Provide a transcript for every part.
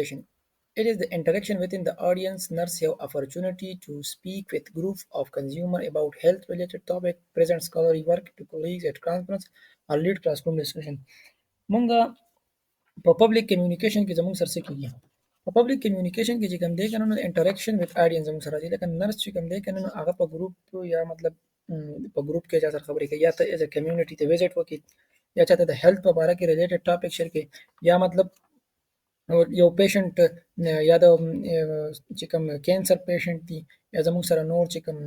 It is the interaction within the audience. Nurse have opportunity to speak with group of consumer about health-related topic, present scholarly work to colleagues at conference, or lead classroom discussion. مونږ په پبلک کمیونیکیشن کې زموږ سره څه کیږي په پبلک کمیونیکیشن کې چې کوم دی کنه نو انټریکشن وذ اډینس زموږ سره دی لکه نرس چې کوم دی کنه نو هغه په ګروپ یا مطلب په ګروپ کې چا سره خبرې کوي یا ته ایز ا کمیونټي ته وزټ وکړي یا چاته د هیلث په اړه کې ریلیټډ ټاپک شیر کړي یا مطلب یو پیشنټ یا د چې کوم کینسر پیشنټ دی یا زموږ سره نور چې کوم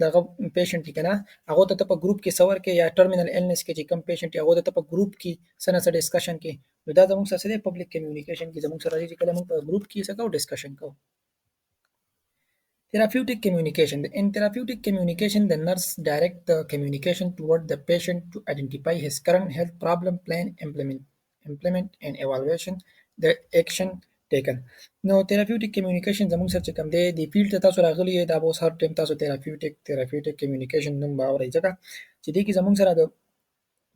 دغه پیشنټ دی کنه هغه ته په ګروپ کې سور کې یا ټرمینل النس کې چې کوم پیشنټ هغه ته په ګروپ کې سره سره ډسکشن کې نو دا زموږ سره د پبلک کمیونیکیشن کې زموږ سره چې کله موږ په ګروپ کې څه کوو ډسکشن کوو Therapeutic communication. In therapeutic communication, the nurse direct the communication toward the patient to identify his current health problem, plan, implement and evaluation the action taken. نو therapeutic communication زموږ سره چې کوم دی د فیلډ ته تاسو راغلي دا به اوس هر ټایم تاسو therapeutic communication نوم به اورئ ځکه چې دې کې زموږ سره د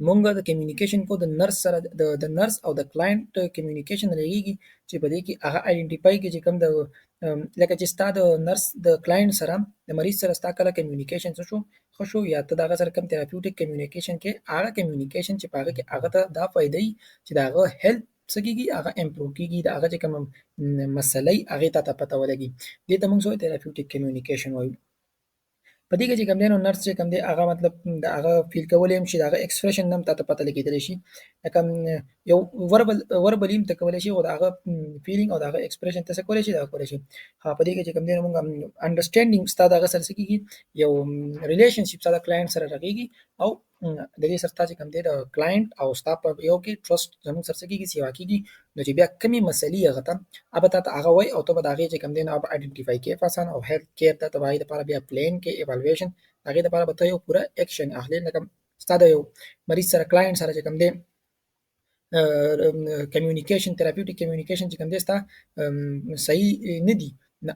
مونږ د کمیونیکیشن کو د نرس سره د نرس او د کلاینټ کمیونیکیشن لګيږي چې په دې کې هغه آیډنټیفای کې چې کوم د لکه چې ستا د نرس د کلاینټ سره د مریض سره ستا کله کمیونیکیشن شو خو شو یا ته دغه سره کوم تھراپیوټیک کمیونیکیشن کې هغه کمیونیکیشن چې پاګه کې هغه ته دا فائدې چې داغه هیلث سګيږي هغه امپروو کیږي دا هغه چې کوم مسلې هغه ته پته ولګي دې ته موږ سو تھراپیوټیک کمیونیکیشن وایو په دې کې چې کوم دی نو نرس چې کوم دی هغه مطلب د هغه فیل کولای شي دا هغه ایکسپریشن نم ته پته لګیدل شي لکه یو وربل ته کولای شي او دا هغه فیلینګ او دا هغه ایکسپریشن ته کولای شي دا کولای شي ها په دې کې چې کوم دی نو موږ انډرستانډینګ ستاسو هغه سره سکیږي یو ریلیشنشپ سره کلاینټ سره راغیږي او د دې سره چې کوم دی د کلاینټ او سټاف په یو کې ټرست زموږ سره سکیږي سیوا کیږي نو چې بیا کمی مسلې هغه ته اب ته هغه وای او ته به دا هغه چې کوم دی نو اب آیډنټیفای کې فاسان او هیلث کیر ته تبعید لپاره بیا پلان کې ایوالویشن هغه لپاره به ته یو پورا اکشن اخلي لکه ستاسو یو مریض سره کلاینټ سره چې کوم دی کمیونیکیشن تھراپیوټیک کمیونیکیشن چې کوم دی ستا صحیح نه دی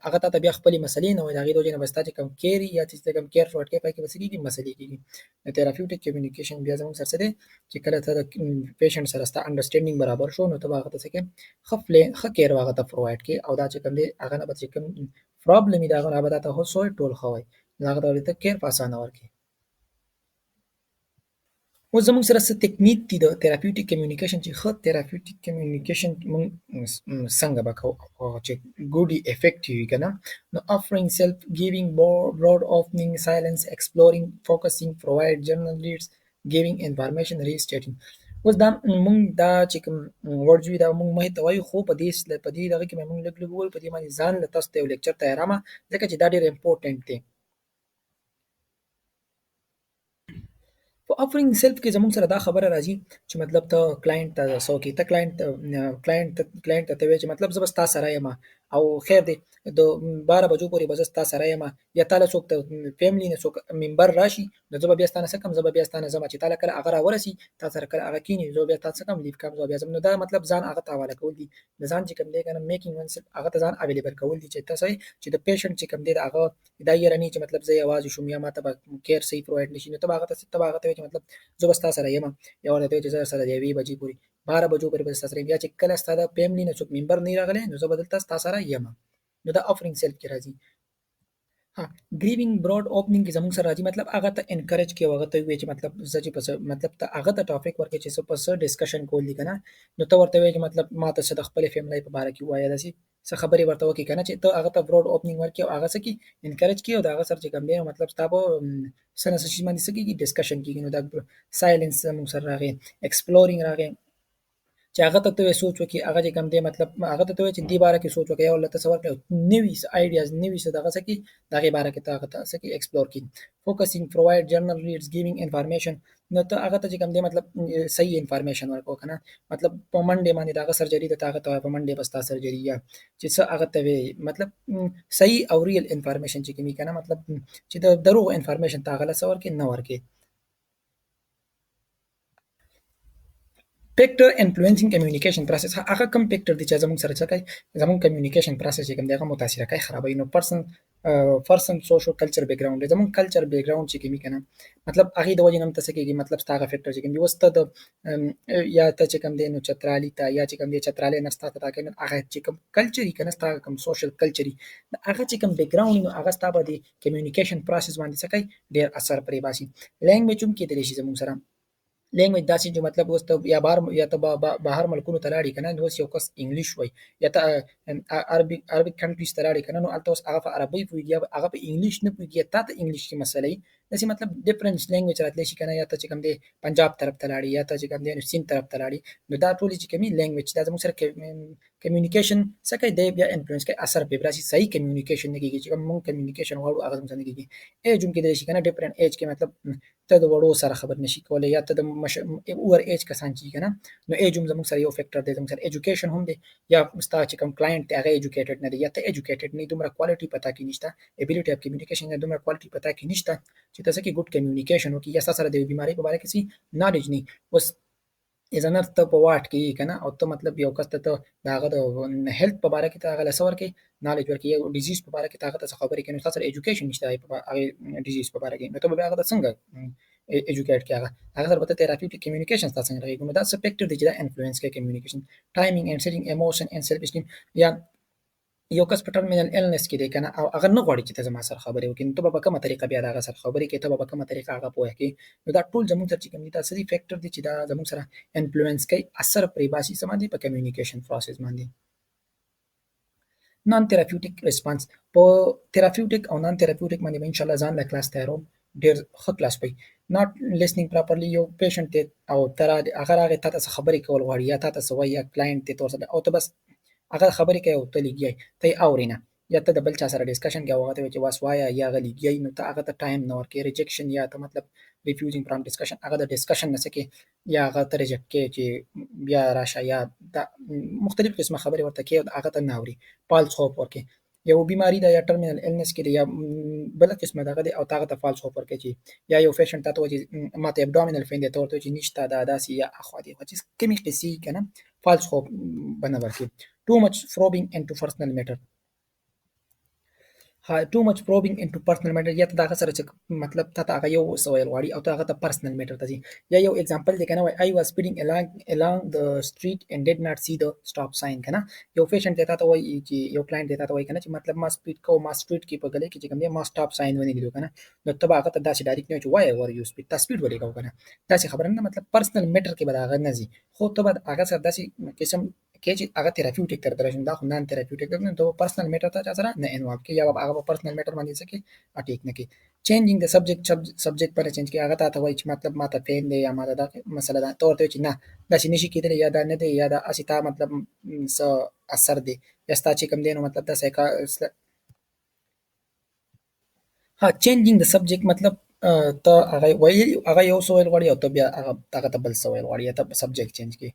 هغه ته بیا خپل مسلې نه وي دا غي دوی نه بستا چې کوم کیر یا چې کوم کیر فورټ کې پای کې مسلې دي مسلې کیږي تھراپیوټیک کمیونیکیشن بیا زموږ سره ده چې کله ته د پیشنټ سره ستا انډرستانډینګ برابر شو نو ته هغه ته څه کې خپل کیر هغه ته پرووایډ کې او دا چې کوم دی هغه نه به چې کوم پرابلم دا هغه به ته هو سو ټول خوي هغه ته کیر په اسانه ورکړي اوس زموږ سره څه تکنیک دي د تھراپیوټیک کمیونیکیشن چې ښه تھراپیوټیک کمیونیکیشن موږ څنګه وکړو چې ګوډي افیکټیو وي کنه نو offering self giving broad opening silence exploring focusing provide journal leads giving information restating اوس دا موږ دا چې کوم ورډ وی دا موږ مه ته وایو خو په دې دغه کې موږ لګ وایو په دې باندې ځان له تاسو ته لیکچر تیارامه ځکه چې دا ډېر امپورټنت دی په افرینګ سیلف کې زموږ سره دا خبره راځي چې مطلب ته کلاینټ ته سو کې ته کلاینټ ته وایي چې مطلب زه بس تاسو سره یم او خیر دی د 12 بجو پورې بس تاسو سره یم یا تعالی څوک ته فیملی نه څوک ممبر راشي نو زه بیا ستانه سکم زه بیا ستانه زما چې تعالی کله هغه راورسي تاسو سره کله هغه کینی زه بیا تاسو کم لیف کم زه بیا زم نو دا مطلب ځان هغه ته حواله کول دي د ځان چې کوم دی کنه میکینګ ون سیلف هغه ته ځان اویلیبل کول دي چې تاسو چې د پیشنټ چې کوم دی هغه دا یې رانی چې مطلب زه یوازې شوم یا ماته به کیر صحیح پرووایډ نشي نو ته هغه ته چې مطلب زه بس تاسو سره یم یا ورته چې زه سره دی 2 بجې پورې 12 بجو پورې بس تاسو سره بیا چې کله ستاسو فیملی نه څوک ممبر نه راغلی نو زه بدل تاسو سره یم نو دا افرینګ سیلف کې راځي ها ګریوینګ براډ اوپننګ کې زموږ سره راځي مطلب هغه ته انکریج کې هغه ته وی چې مطلب زه چې مطلب ته هغه ته ټاپک ورکړي چې څه پس ډسکشن کول دي کنه نو ته ورته وی چې مطلب ما ته څه د خپل فیملی په اړه کې وایي داسي څه خبرې ورته وکړي کنه چې ته هغه ته براډ اوپننګ ورکړي او هغه څه کې انکریج کې او دا هغه سره چې کوم دی مطلب تاسو سره څه شي باندې څه کې ډسکشن کیږي نو دا سایلنس موږ سره راغی ایکسپلورینګ راغی چې هغه ته سوچ وکړي هغه چې کوم دی مطلب هغه ته چې دی باره کې سوچ وکړي او لته څور کړي نوې آیډیاز نوې څه دغه څه کې دغه باره کې ته هغه څه کې ایکسپلور کړي فوکسینګ پرووایډ جرنل ریډز ګیوینګ انفارمیشن نو ته هغه ته چې کوم دی مطلب صحیح انفارمیشن ورکو کنه مطلب په منډه باندې دغه سرجری ته هغه ته په منډه بستا سرجری یا چې څه هغه ته مطلب صحیح او ریل انفارمیشن چې کوي کنه مطلب چې د دروغ انفارمیشن ته هغه څور کې نه ورکي فیکټر انفلوئنسینګ کمیونیکیشن پروسس هغه کوم فیکټر دي چې زموږ سره څه کوي زموږ کمیونیکیشن پروسس چې کوم دی هغه متاثر کوي خرابوي نو پرسن سوشل کلچر بیک ګراوند زموږ کلچر بیک ګراوند چې کومي کنه مطلب هغه د وجه نم تاسو کېږي مطلب ستاسو فیکټر چې کوم دی وسته د یا ته چې کوم دی نو چترالي ته یا چې کوم دی چترالي نه ستاسو ته کوي هغه چې کوم کلچري کنه ستاسو کوم سوشل کلچري هغه چې کوم بیک ګراوند نو هغه ستاسو د کمیونیکیشن پروسس باندې څه کوي ډیر اثر پرې باسي لینګویج هم کې د شي زموږ سره لینګویج داسې چې مطلب اوس ته یا بهر یا ته بهر ملکونو ته لاړې کنه نو اوس یو کس انګلیش وای یا ته عربي کنټریز ته لاړې کنه نو الته اوس هغه په عربي پوهیږي هغه په انګلیش نه پوهیږي تا ته انګلیش کې مسلې داسې مطلب ډیفرنس لینګویج راتلی شي کنه یا ته چې کوم دی پنجاب طرف ته لاړې یا ته چې کوم دی نو سین طرف ته لاړې نو دا ټول چې کومي لینګویج دا زموږ سره کمیونیکیشن څه کوي دی بیا انفلوئنس کوي اثر په براسي صحیح کمیونیکیشن نه کیږي چې موږ کمیونیکیشن غواړو هغه څنګه کیږي ایج هم کې دی شي کنه ډیفرنٹ ایج کې مطلب ته د وړو سره خبر نشي کولای یا ته د اور ایج کسان چې کنه نو ایج هم زموږ سره یو فیکټر دی زموږ سره ایجوکیشن هم دی یا ستا چې کوم کلاینټ دی هغه ایجوکیټډ نه دی یا ته ایجوکیټډ نه دومره کوالټي پتا کې نشته ابیلیټي اف کمیونیکیشن نه دومره کوالټي پتا کې نشته چې تاسو کې ګډ کمیونیکیشن وکړي یا تاسو سره د بیماری په اړه کې نالج نه اوس اذا ته په واټ کې کنه او ته مطلب یو کس ته داغه د هیلث په اړه کې ته هغه لسور کې نالج ورکې یو ډیزیز په اړه کې ته څه خبرې کوي نو تاسو ایجوکیشن نشته هغه ډیزیز په اړه کې نو ته به هغه څنګه ایجوکیټ کې هغه سره به تھراپیوټیک کمیونیکیشن تاسو څنګه راغلی نو دا څه فیکټر دی چې دا انفلوئنس کوي کمیونیکیشن ټایمینګ اند سیټینګ ایموشن اند سیلف اسټیم یا یو کس په ټرمینل النس کې دی کنه او هغه نه غواړي چې ته زما سره خبرې وکړي نو ته به کومه طریقه بیا هغه سره خبرې کوي ته به کومه طریقه هغه پوهه کوي نو دا ټول زموږ سره چې کوم دي تاسو دي فیکټر دي چې دا زموږ سره انفلوئنس کوي اثر پرې باسي سم دي په کمیونیکیشن پروسس باندې نان تھراپیوټیک ریسپانس په تھراپیوټیک او نان تھراپیوټیک باندې ان شاء الله ځان له کلاس تیاروم ډیر ښه کلاس پي ناٹ لیسنینګ پراپرلی یو پیشنټ او تر هغه هغه تاسو خبرې کول غواړي یا تاسو وایي یا کلاینټ ته تور او ته بس هغه خبرې کوي او ته لګي ته اورینه یا ته د بل چا سره ډیسکشن کوي هغه ته چې واس وایا یا غلیږي نو ته هغه ته ټایم نه ورکې ریجکشن یا ته مطلب ریفیوزینګ فرام ډیسکشن هغه د ډیسکشن نه سکے یا هغه ته ریجکټ کې چې بیا راشه یا مختلف قسمه خبرې ورته کې هغه ته نه اوري فالس هوپ ورکې یو بیماری دا یا ټرمینل النس کې یا بل قسمه دغه دی او هغه ته فالس هوپ ورکې چې یا یو پیشنټ ته وایي ماته ابډومینل پین دی ته ورته چې نشته دا داسي یا اخوا دی چې کمی قصې کنه فالس هوپ بنه ورکې too much probing into personal matter too much probing into personal matter یا ته دا سره چې مطلب ته هغه یو سوال غواړي او ته هغه ته پرسنل میټر ته ځي یا یو اگزامپل دی کنه I was speeding along the street and did not see the stop sign کنه یو پیشنټ ته ته وایي چې یو کلاینټ ته وایي کنه چې مطلب ما سپیډ کو ما سټریټ کې په غلې کې چې کوم ما سټاپ ساين ونه لیدو کنه نو ته هغه ته داسې ډایرکټ نه چې وای ور یو سپیډ تا سپیډ ولې کو کنه داسې خبره نه مطلب پرسنل میټر کې به هغه نه ځي خو ته به هغه سره داسې قسم کې چې هغه تھراپیوټیک تر درشن دا خو نان تھراپیوټیک نه ته پرسنل میټر ته سره نه انوالو کې یا هغه پرسنل میټر باندې څه کې اټیک نه کې چینجینګ د سبجیکټ پر چینج کې هغه ته وایي چې مطلب ماته پین دی یا ماته دا مسله ده تور ته چې نه دا شي نشي کېدل یا دا نه دی یا دا اسیتا مطلب څه اثر دی یا ستا چې کوم دی نو مطلب دا سایکا ها چینجینګ د سبجیکټ مطلب ته هغه یو سوال غواړي او ته بیا هغه ته بل سوال غواړي یا ته سبجیکټ چینج کې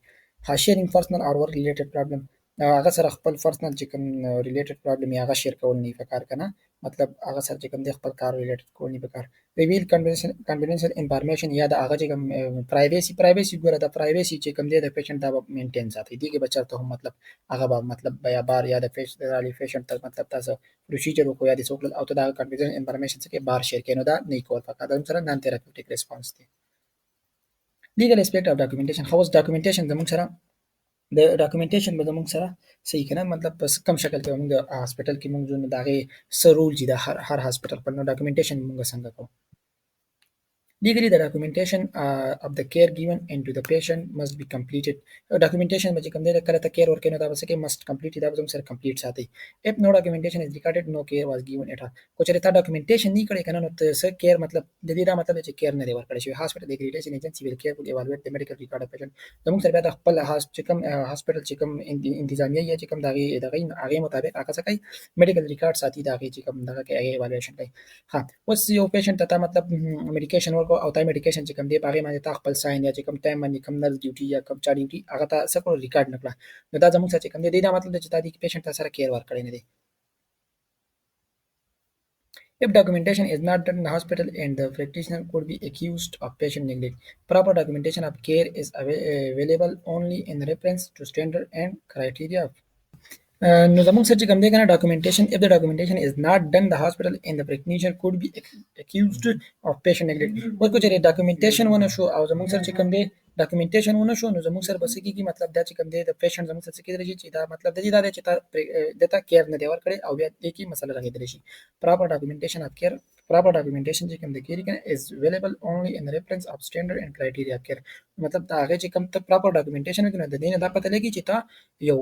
ها شیرینګ پرسنل اور ورک ریلیټډ پرابلم هغه سره خپل پرسنل چې کوم ریلیټډ پرابلم یا هغه شیر کول نه پکار کنه مطلب هغه سره چې کوم د خپل کار ریلیټډ کول نه پکار ریویل کنفیډنشل انفارمیشن یا د هغه چې کوم پرایویسی ګوره د پرایویسی چې کوم دی د پیشنټ دا مینټین ساتي دیګه بچته هم مطلب هغه مطلب بیا بار یا د پیشنټ تر مطلب تاسو پروسیجر کو یا د څوک او ته دا کنفیډنشل انفارمیشن څخه بار شیر کینو دا نه کول پکار دا سره نان تھراپیوټیک ریسپانس دی لیګل اسپیکټ اف ډاکومېنټیشن هاوس ډاکومېنټیشن زموږ سره د ډاکومېنټیشن به زموږ سره صحیح کنه مطلب په کم شکل کې موږ د هاسپټل کې موږ د هغه سرول چې د هر هاسپټل په نو ډاکومېنټیشن موږ څنګه کوو Legally, the documentation of the care given into the patient must be completed. Documentation به کوم دی کله ته care ورکړي نو دا به څه کې must complete دا به زموږ سره complete ساتي. If no documentation is recorded, no care was given at all. کو چې تا documentation نه کړی کنه نو ته څه care مطلب د دې دا مطلب چې care نه دی ورکړی شوی. Hospital accreditation agency will carefully evaluate the medical record of patient. زموږ سره بیا د خپل چې کوم هاسپټل چې کوم انتظامیه یا چې کوم دغه هغه مطابق هغه څه کوي medical record ساتي دغه چې کوم دغه کې evaluation کوي. ها اوس یو پیشنټ ته مطلب میډیکیشن ورکو او تا میډیکیشن چې کوم دی باغې باندې تا خپل ساين یا چې کوم ټایم باندې کوم نرس ډیوټي یا کوم چا ډیوټي هغه ته څه کول ریکارډ نکړه نو دا زموږ چې کوم دی دا مطلب چې تا دې پیشنټ سره کیر ورکړی نه دی If documentation is not done in the hospital and the practitioner could be accused of patient neglect, proper documentation of care is available only in reference to standard and criteria. نو زموږ سره چې کوم دی کنه documentation, if the documentation is not done, the hospital and the practitioner could be accused of patient neglect. اوس کو چې documentation ونه شو او زموږ سره چې کوم دی documentation ونه شو، نو زموږ سره بس کیږي مطلب دا چې کوم دی د پیشنټ زموږ سره کېدلی چې دا مطلب د دې دا دی چې تا دته کیر نه دی ورکړی او بیا دې کې مسله راغلی شي. proper documentation of care proper documentation چې کوم د کېږي کنه is available only in reference of standard and criteria of care. مطلب دا هغه چې کوم ته proper documentation وکړي د دې نه دا پته لګي چې تا یو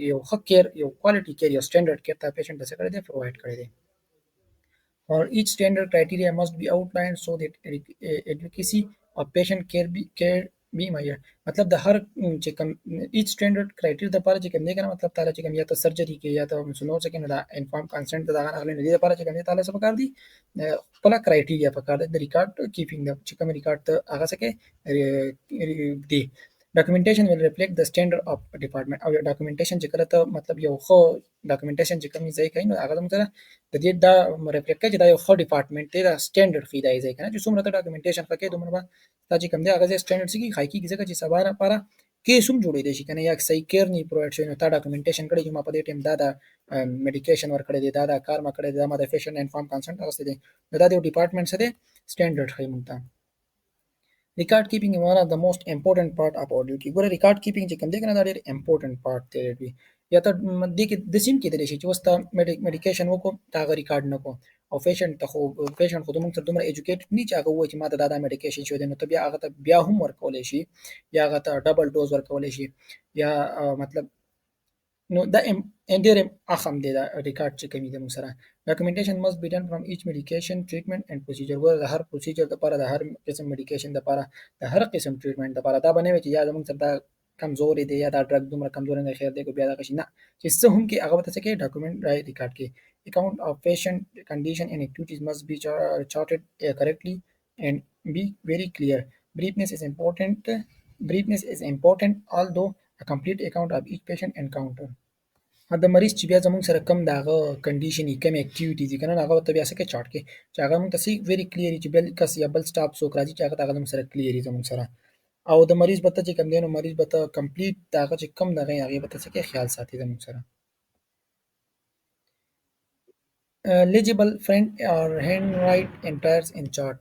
یو ښه کیر، یو کوالټي کیر، یو سټانډرډ کیر ته پیشنټ ته څه کړی دی، پرووایډ کړی دی. Or each standard criteria must be outlined so that advocacy of patient care be measured. मतलब د هر چې کوم each standard criteria د لپاره چې کوم دی کنه مطلب تعالی چې کوم یا ته سرجری کې یا ته نور څه کنه دا انفارم کنسنت دا غنغلی نه دی لپاره چې کوم دی تعالی څه پکار دی، خپل کرایټیریا پکار دی، د ریکارډ کیپینګ د چې کوم ریکارډ ته هغه څه کې دی. documentation will reflect the standard of department او documentation چې کله ته مطلب یو خو documentation چې کوم ځای کوي نو هغه مثلا د دې دا ریفلیکټ کوي چې دا یو خو ډپارټمنټ دی، دا سټانډرډ خي دی ځای کنه چې څومره ته documentation پکې دومره به دا چې کوم دی هغه سټانډرډ سګي خای کیږي ځکه چې سبا لپاره کې سم جوړې دي شي کنه یا صحیح کیر نه پرووایډ شوی نو تا documentation کړی چې ما په دې ټیم دا میډیکیشن ور کړی دی، دا کار ما کړی دی، دا ما د پیشنټ انفارم کنسنت اغسته دی، نو دا د ډپارټمنټ سره سټانډرډ خي مونږ ته. Record keeping is one of the most important part of our duty. ګوره record keeping چې کوم دی کنه دا ډېر important part دی. یا ته دې کې د سیم کې دی شي چې وستا میډیکیشن وکړو تا هغه ریکارډ نه کو او پیشنټ خو موږ تر دومره ایجوکیټډ نه چې هغه وایي چې ما ته دا میډیکیشن شو دی، نو ته بیا هغه ته بیا هم ورکولی شي یا هغه ته ډبل ډوز ورکولی شي یا مطلب نو دا ډېر اهم دی دا ریکارډ چې کوي د موږ سره. documentation must be done from each medication treatment and procedure. ګوره د هر پروسیجر لپاره د هر قسم میډیکیشن لپاره د هر قسم ټریټمنټ لپاره دا بنوي چې یا زموږ سره دا کمزوري دی یا دا ډرګ دومره کمزوري نه خیر دی کو بیا دا شي نه چې څه هم کې هغه ته څه کې ډاکومنټ ریکارډ کې. account of patient condition and activities must be charted correctly and be very clear. briefness is important although a complete account of each patient encounter. د مریض چې بیا زموږ سره کم دغه کنډیشن یې کم اکټیویټیز یې کنه هغه ته بیا څه کې چارټ کې چې هغه موږ ته سي ویری کلیر چې بل کس یا بل سټاف څوک راځي چې هغه زموږ سره کلیر زموږ سره او د مریض به ته چې کم دی نو مریض به ته کمپلیټ دغه چې کم دغه هغه به ته څه کې خیال ساتي زموږ سره. legible print or handwrite entries in chart.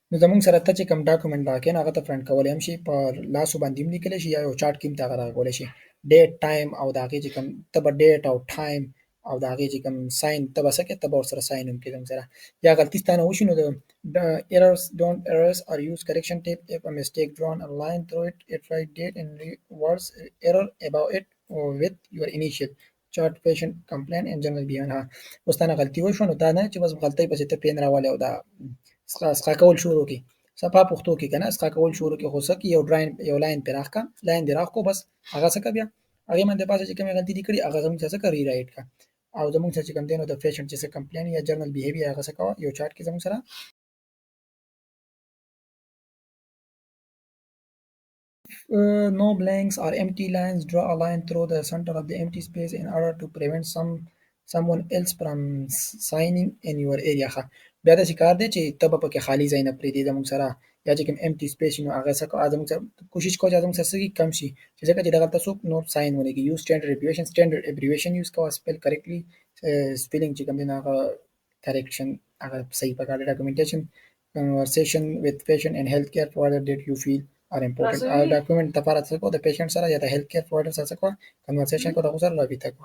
نو زموږ سره ته چې کوم ډاکومنټ راکې نو هغه ته فرنټ کولی هم شي، په لاسو باندې هم لیکلی شي یا یو چارټ کې هم ته هغه راکولی شي. ډیټ ټایم او د هغې چې کوم ته به ډیټ او ټایم او د هغې چې کوم ساین ته به څه کې ته به ورسره ساین هم کړې زموږ سره. یا غلطي ستانه وشي نو د errors or use correction tape if a mistake drawn a line through it write date and reverse error about it with your initial chart patient complaint and general behavior. اوس ستانه غلطي وشوه نو دا نه چې بس غلطۍ پسې ته پین راولې او دا اسقا کول شروع کی صفه پښتو کې کنه اسقا کول شروع کی خو سکه یو لاین پر راخه لاین دی راخو بس هغه سکه بیا هغه باندې پاسه چې کومه غلطي دي کړی هغه زموږ څه کوي ری رائټ کا او زموږ څه کوم دی نو د پیشنټ چې کمپلین یا جرنل بیهیویر هغه څه یو چارت کې زموږ سره. No blanks or empty lines, draw a line through the center of the empty space in order to prevent someone else from signing in your area. بیا د کار دی چې ته به پکې خالی ځای نه پرېږدې زموږ سره یا چې کوم empty space نو هغه څه زموږ سره کوشش کوه چې زموږ سره څه کم شي چې ځکه چې دغلته څوک نور ساین ونه کړي. یوز standard abbreviation یوز کوه، spell correctly spelling چې کوم دی نو هغه correction هغه صحیح پکار دی. documentation conversation with patient and healthcare provider that you feel are important. document لپاره څه کو د پیشنټ سره یا د هیلث کیر پرووایډر سره څه کو کنورسیشن کو د سره رابطه کو.